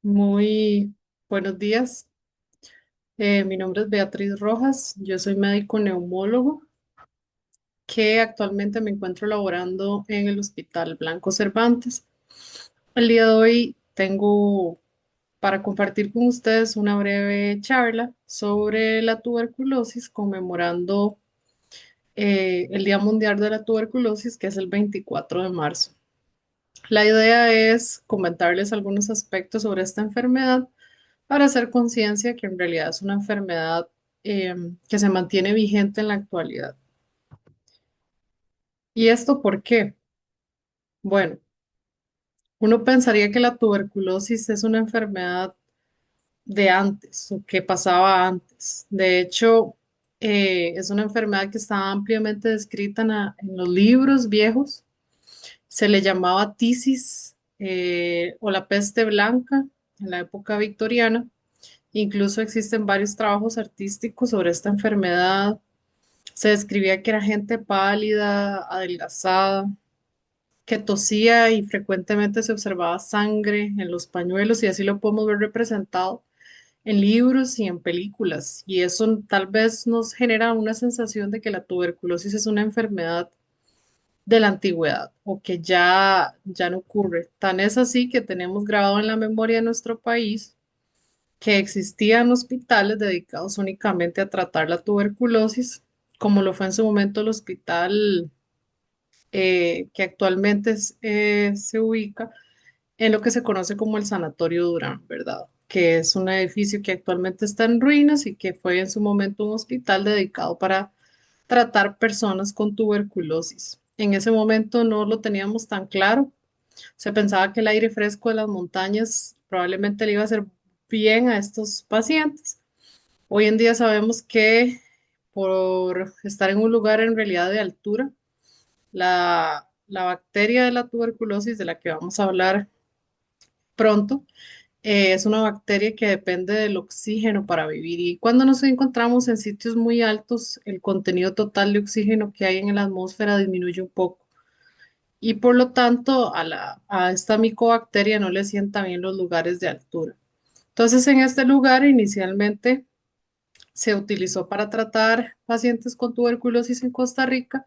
Muy buenos días. Mi nombre es Beatriz Rojas. Yo soy médico neumólogo que actualmente me encuentro laborando en el Hospital Blanco Cervantes. El día de hoy tengo para compartir con ustedes una breve charla sobre la tuberculosis, conmemorando el Día Mundial de la Tuberculosis, que es el 24 de marzo. La idea es comentarles algunos aspectos sobre esta enfermedad para hacer conciencia que en realidad es una enfermedad que se mantiene vigente en la actualidad. ¿Y esto por qué? Bueno, uno pensaría que la tuberculosis es una enfermedad de antes o que pasaba antes. De hecho, es una enfermedad que está ampliamente descrita en los libros viejos. Se le llamaba tisis o la peste blanca en la época victoriana. Incluso existen varios trabajos artísticos sobre esta enfermedad. Se describía que era gente pálida, adelgazada, que tosía y frecuentemente se observaba sangre en los pañuelos y así lo podemos ver representado en libros y en películas. Y eso tal vez nos genera una sensación de que la tuberculosis es una enfermedad de la antigüedad o que ya no ocurre. Tan es así que tenemos grabado en la memoria de nuestro país que existían hospitales dedicados únicamente a tratar la tuberculosis, como lo fue en su momento el hospital que actualmente se ubica en lo que se conoce como el Sanatorio Durán, ¿verdad? Que es un edificio que actualmente está en ruinas y que fue en su momento un hospital dedicado para tratar personas con tuberculosis. En ese momento no lo teníamos tan claro. Se pensaba que el aire fresco de las montañas probablemente le iba a hacer bien a estos pacientes. Hoy en día sabemos que por estar en un lugar en realidad de altura, la bacteria de la tuberculosis, de la que vamos a hablar pronto, es una bacteria que depende del oxígeno para vivir. Y cuando nos encontramos en sitios muy altos, el contenido total de oxígeno que hay en la atmósfera disminuye un poco. Y por lo tanto, a esta micobacteria no le sientan bien los lugares de altura. Entonces, en este lugar inicialmente se utilizó para tratar pacientes con tuberculosis en Costa Rica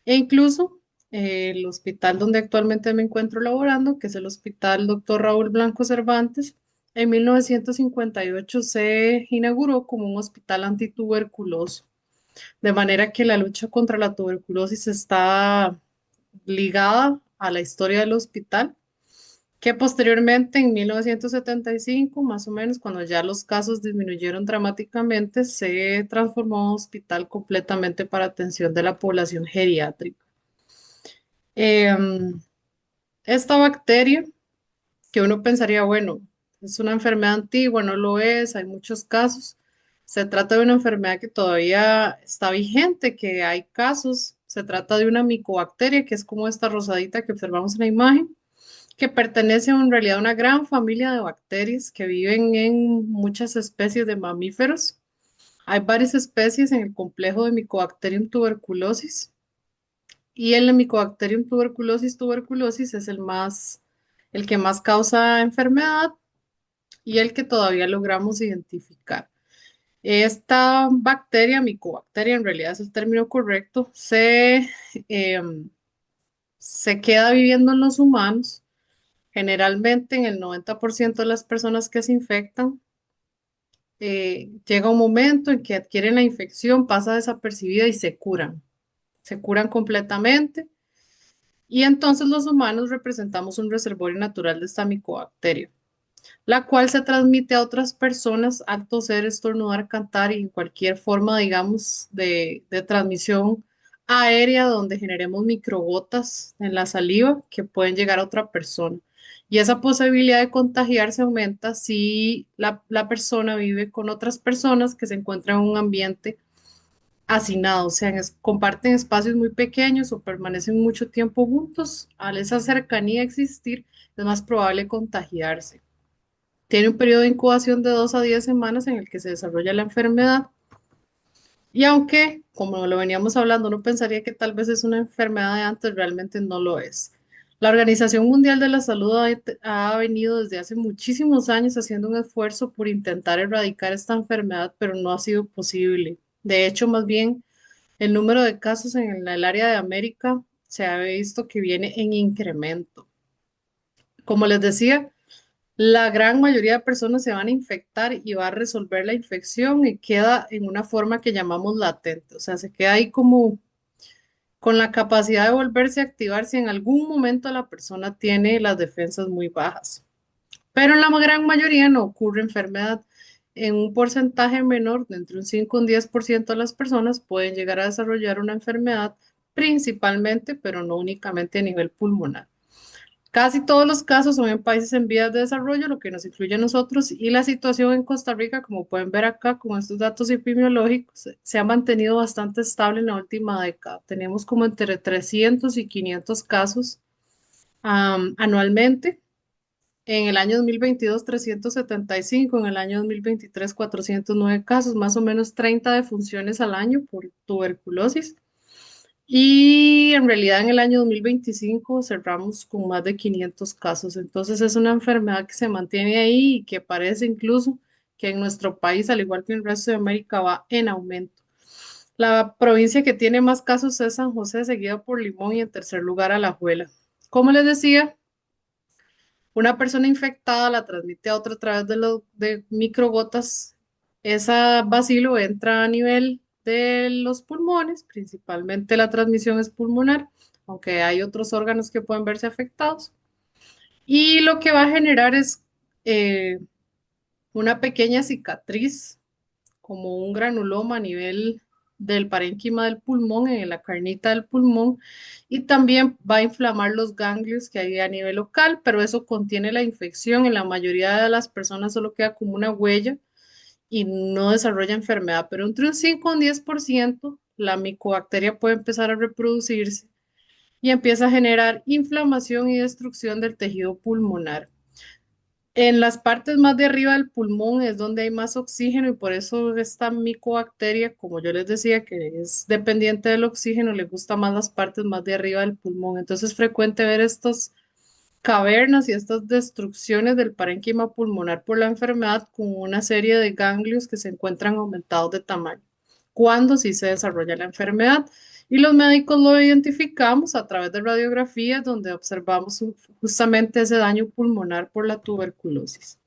e incluso el hospital donde actualmente me encuentro laborando, que es el Hospital Dr. Raúl Blanco Cervantes, en 1958 se inauguró como un hospital antituberculoso, de manera que la lucha contra la tuberculosis está ligada a la historia del hospital, que posteriormente en 1975, más o menos, cuando ya los casos disminuyeron dramáticamente, se transformó en un hospital completamente para atención de la población geriátrica. Em, Esta bacteria, que uno pensaría, bueno, es una enfermedad antigua, no lo es, hay muchos casos. Se trata de una enfermedad que todavía está vigente, que hay casos. Se trata de una micobacteria, que es como esta rosadita que observamos en la imagen, que pertenece en realidad a una gran familia de bacterias que viven en muchas especies de mamíferos. Hay varias especies en el complejo de Mycobacterium tuberculosis y el Mycobacterium tuberculosis es el que más causa enfermedad y el que todavía logramos identificar. Esta bacteria, micobacteria, en realidad es el término correcto, em, se queda viviendo en los humanos. Generalmente en el 90% de las personas que se infectan, llega un momento en que adquieren la infección, pasa desapercibida y se curan completamente. Y entonces los humanos representamos un reservorio natural de esta micobacteria, la cual se transmite a otras personas al toser, estornudar, cantar y en cualquier forma, digamos, de transmisión aérea donde generemos microgotas en la saliva que pueden llegar a otra persona. Y esa posibilidad de contagiarse aumenta si la persona vive con otras personas que se encuentran en un ambiente hacinados, o sea, comparten espacios muy pequeños o permanecen mucho tiempo juntos. Al esa cercanía existir, es más probable contagiarse. Tiene un periodo de incubación de 2 a 10 semanas en el que se desarrolla la enfermedad. Y aunque, como lo veníamos hablando, uno pensaría que tal vez es una enfermedad de antes, realmente no lo es. La Organización Mundial de la Salud ha venido desde hace muchísimos años haciendo un esfuerzo por intentar erradicar esta enfermedad, pero no ha sido posible. De hecho, más bien, el número de casos en el área de América se ha visto que viene en incremento. Como les decía, la gran mayoría de personas se van a infectar y va a resolver la infección y queda en una forma que llamamos latente, o sea, se queda ahí como con la capacidad de volverse a activar si en algún momento la persona tiene las defensas muy bajas. Pero en la gran mayoría no ocurre enfermedad. En un porcentaje menor, de entre un 5 y un 10% de las personas pueden llegar a desarrollar una enfermedad, principalmente, pero no únicamente a nivel pulmonar. Casi todos los casos son en países en vías de desarrollo, lo que nos incluye a nosotros, y la situación en Costa Rica, como pueden ver acá con estos datos epidemiológicos, se ha mantenido bastante estable en la última década. Tenemos como entre 300 y 500 casos anualmente. En el año 2022, 375; en el año 2023, 409 casos, más o menos 30 defunciones al año por tuberculosis. Y en realidad en el año 2025 cerramos con más de 500 casos. Entonces es una enfermedad que se mantiene ahí y que parece incluso que en nuestro país, al igual que en el resto de América, va en aumento. La provincia que tiene más casos es San José, seguida por Limón y en tercer lugar Alajuela. Como les decía, una persona infectada la transmite a otra a través de microgotas. Esa bacilo entra a nivel de los pulmones, principalmente la transmisión es pulmonar, aunque hay otros órganos que pueden verse afectados. Y lo que va a generar es eh, una pequeña cicatriz, como un granuloma a nivel del parénquima del pulmón, en la carnita del pulmón, y también va a inflamar los ganglios que hay a nivel local, pero eso contiene la infección. En la mayoría de las personas solo queda como una huella y no desarrolla enfermedad, pero entre un 5 y un 10% la micobacteria puede empezar a reproducirse y empieza a generar inflamación y destrucción del tejido pulmonar. En las partes más de arriba del pulmón es donde hay más oxígeno y por eso esta micobacteria, como yo les decía, que es dependiente del oxígeno, le gusta más las partes más de arriba del pulmón. Entonces es frecuente ver estas cavernas y estas destrucciones del parénquima pulmonar por la enfermedad con una serie de ganglios que se encuentran aumentados de tamaño, cuando sí se desarrolla la enfermedad. Y los médicos lo identificamos a través de radiografías donde observamos justamente ese daño pulmonar por la tuberculosis.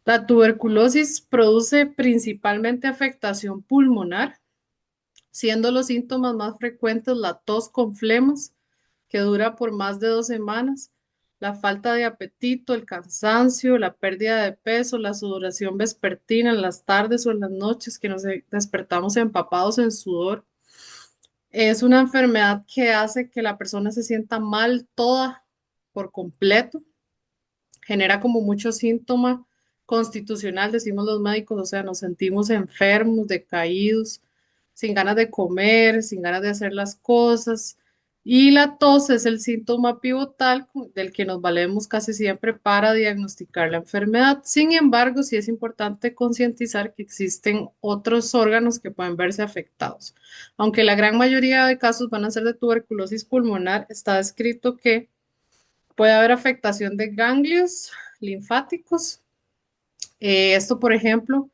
La tuberculosis produce principalmente afectación pulmonar, siendo los síntomas más frecuentes la tos con flemas, que dura por más de 2 semanas, la falta de apetito, el cansancio, la pérdida de peso, la sudoración vespertina en las tardes o en las noches, que nos despertamos empapados en sudor. Es una enfermedad que hace que la persona se sienta mal toda por completo, genera como mucho síntoma constitucional, decimos los médicos, o sea, nos sentimos enfermos, decaídos, sin ganas de comer, sin ganas de hacer las cosas. Y la tos es el síntoma pivotal del que nos valemos casi siempre para diagnosticar la enfermedad. Sin embargo, sí es importante concientizar que existen otros órganos que pueden verse afectados. Aunque la gran mayoría de casos van a ser de tuberculosis pulmonar, está descrito que puede haber afectación de ganglios linfáticos. Esto, por ejemplo,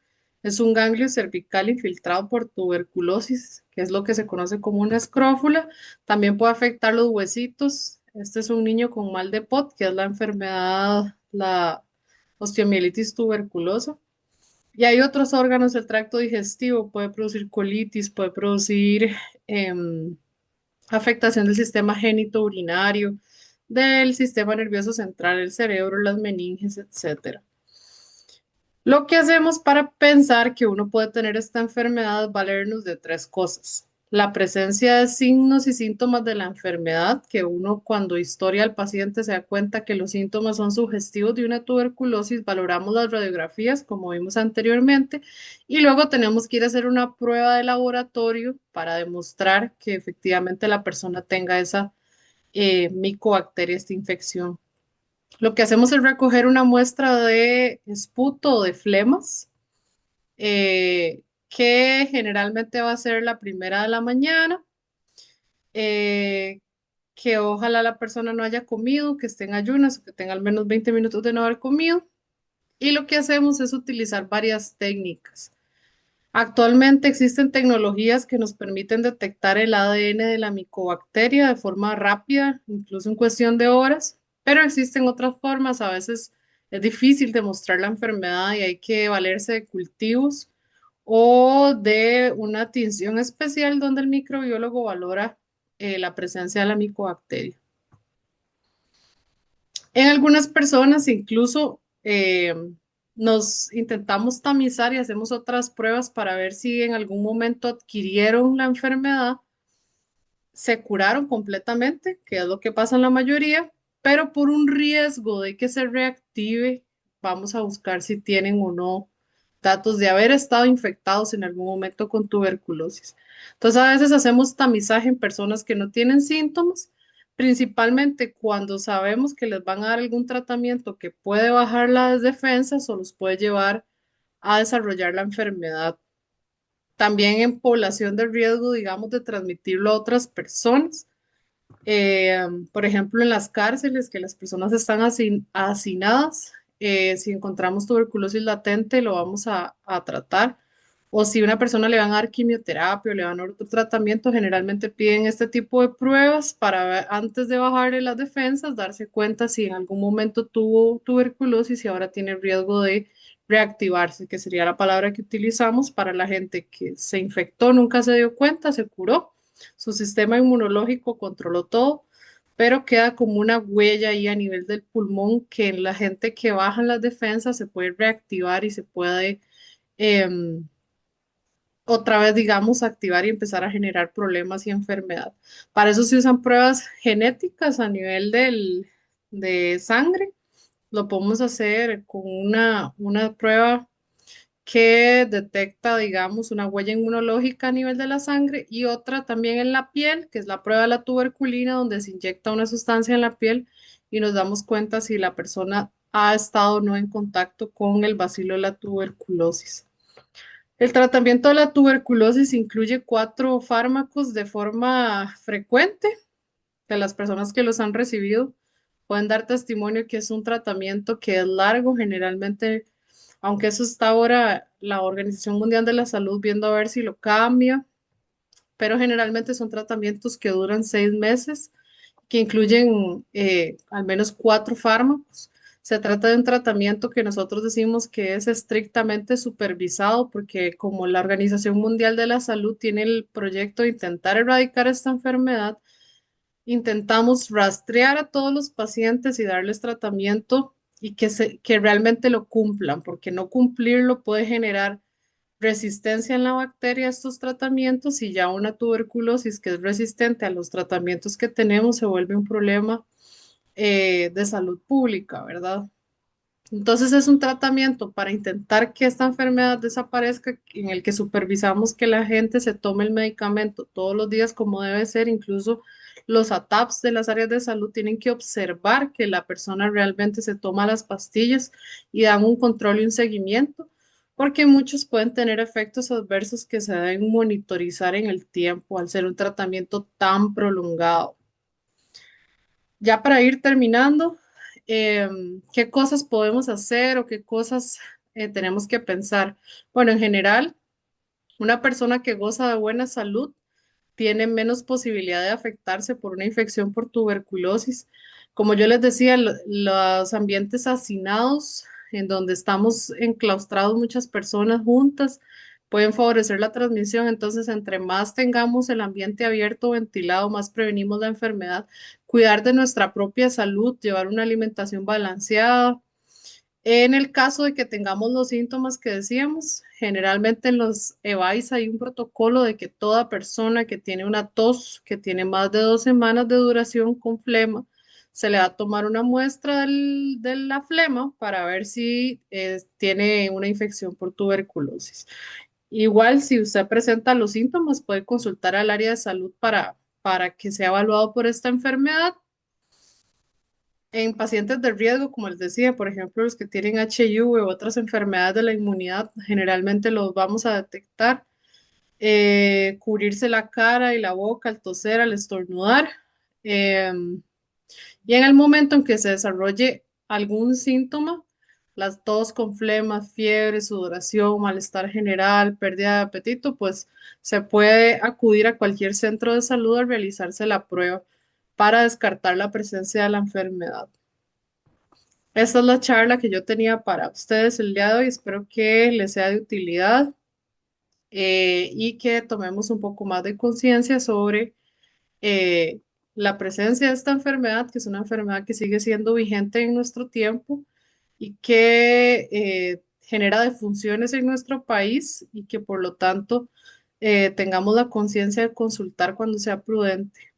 es un ganglio cervical infiltrado por tuberculosis, que es lo que se conoce como una escrófula. También puede afectar los huesitos. Este es un niño con mal de Pot, que es la enfermedad, la osteomielitis tuberculosa. Y hay otros órganos, el tracto digestivo puede producir colitis, puede producir em, afectación del sistema urinario, del sistema nervioso central, el cerebro, las meninges, etcétera. Lo que hacemos para pensar que uno puede tener esta enfermedad es valernos de tres cosas. La presencia de signos y síntomas de la enfermedad, que uno cuando historia al paciente se da cuenta que los síntomas son sugestivos de una tuberculosis, valoramos las radiografías como vimos anteriormente y luego tenemos que ir a hacer una prueba de laboratorio para demostrar que efectivamente la persona tenga esa micobacteria, esta infección. Lo que hacemos es recoger una muestra de esputo o de flemas, que generalmente va a ser la primera de la mañana. que ojalá la persona no haya comido, que esté en ayunas o que tenga al menos 20 minutos de no haber comido. Y lo que hacemos es utilizar varias técnicas. Actualmente existen tecnologías que nos permiten detectar el ADN de la micobacteria de forma rápida, incluso en cuestión de horas, pero existen otras formas. A veces es difícil demostrar la enfermedad y hay que valerse de cultivos o de una tinción especial donde el microbiólogo valora la presencia de la micobacteria. En algunas personas incluso nos intentamos tamizar y hacemos otras pruebas para ver si en algún momento adquirieron la enfermedad, se curaron completamente, que es lo que pasa en la mayoría, pero por un riesgo de que se reactive, vamos a buscar si tienen o no datos de haber estado infectados en algún momento con tuberculosis. Entonces, a veces hacemos tamizaje en personas que no tienen síntomas, principalmente cuando sabemos que les van a dar algún tratamiento que puede bajar las defensas o los puede llevar a desarrollar la enfermedad. También en población de riesgo, digamos, de transmitirlo a otras personas. Eh, por ejemplo, en las cárceles, que las personas están hacinadas, si encontramos tuberculosis latente, lo vamos a tratar. O si una persona le van a dar quimioterapia o le van a dar otro tratamiento, generalmente piden este tipo de pruebas para antes de bajarle las defensas, darse cuenta si en algún momento tuvo tuberculosis y ahora tiene riesgo de reactivarse, que sería la palabra que utilizamos para la gente que se infectó, nunca se dio cuenta, se curó, su sistema inmunológico controló todo, pero queda como una huella ahí a nivel del pulmón que en la gente que bajan las defensas se puede reactivar y se puede em, otra vez, digamos, activar y empezar a generar problemas y enfermedad. Para eso se usan pruebas genéticas a nivel de sangre. Lo podemos hacer con una prueba que detecta, digamos, una huella inmunológica a nivel de la sangre y otra también en la piel, que es la prueba de la tuberculina, donde se inyecta una sustancia en la piel y nos damos cuenta si la persona ha estado o no en contacto con el bacilo de la tuberculosis. El tratamiento de la tuberculosis incluye 4 fármacos de forma frecuente, que las personas que los han recibido pueden dar testimonio que es un tratamiento que es largo, generalmente, aunque eso está ahora la Organización Mundial de la Salud viendo a ver si lo cambia, pero generalmente son tratamientos que duran 6 meses, que incluyen al menos 4 fármacos. Se trata de un tratamiento que nosotros decimos que es estrictamente supervisado porque como la Organización Mundial de la Salud tiene el proyecto de intentar erradicar esta enfermedad, intentamos rastrear a todos los pacientes y darles tratamiento y que realmente lo cumplan, porque no cumplirlo puede generar resistencia en la bacteria a estos tratamientos y ya una tuberculosis que es resistente a los tratamientos que tenemos se vuelve un problema de salud pública, ¿verdad? Entonces es un tratamiento para intentar que esta enfermedad desaparezca, en el que supervisamos que la gente se tome el medicamento todos los días como debe ser, incluso los ATAPs de las áreas de salud tienen que observar que la persona realmente se toma las pastillas y dan un control y un seguimiento, porque muchos pueden tener efectos adversos que se deben monitorizar en el tiempo al ser un tratamiento tan prolongado. Ya para ir terminando, ¿qué cosas podemos hacer o qué cosas tenemos que pensar? Bueno, en general, una persona que goza de buena salud tiene menos posibilidad de afectarse por una infección por tuberculosis. Como yo les decía, los ambientes hacinados, en donde estamos enclaustrados muchas personas juntas, pueden favorecer la transmisión. Entonces, entre más tengamos el ambiente abierto, ventilado, más prevenimos la enfermedad. Cuidar de nuestra propia salud, llevar una alimentación balanceada. En el caso de que tengamos los síntomas que decíamos, generalmente en los EVAIS hay un protocolo de que toda persona que tiene una tos que tiene más de 2 semanas de duración con flema, se le va a tomar una muestra de la flema para ver si tiene una infección por tuberculosis. Igual, si usted presenta los síntomas, puede consultar al área de salud para que sea evaluado por esta enfermedad. En pacientes de riesgo, como les decía, por ejemplo, los que tienen HIV u otras enfermedades de la inmunidad, generalmente los vamos a detectar. Cubrirse la cara y la boca al toser, al estornudar. Em, y en el momento en que se desarrolle algún síntoma, las tos con flemas, fiebre, sudoración, malestar general, pérdida de apetito, pues se puede acudir a cualquier centro de salud a realizarse la prueba para descartar la presencia de la enfermedad. Esta es la charla que yo tenía para ustedes el día de hoy. Espero que les sea de utilidad y que tomemos un poco más de conciencia sobre eh, la presencia de esta enfermedad, que es una enfermedad que sigue siendo vigente en nuestro tiempo y que genera defunciones en nuestro país y que por lo tanto tengamos la conciencia de consultar cuando sea prudente.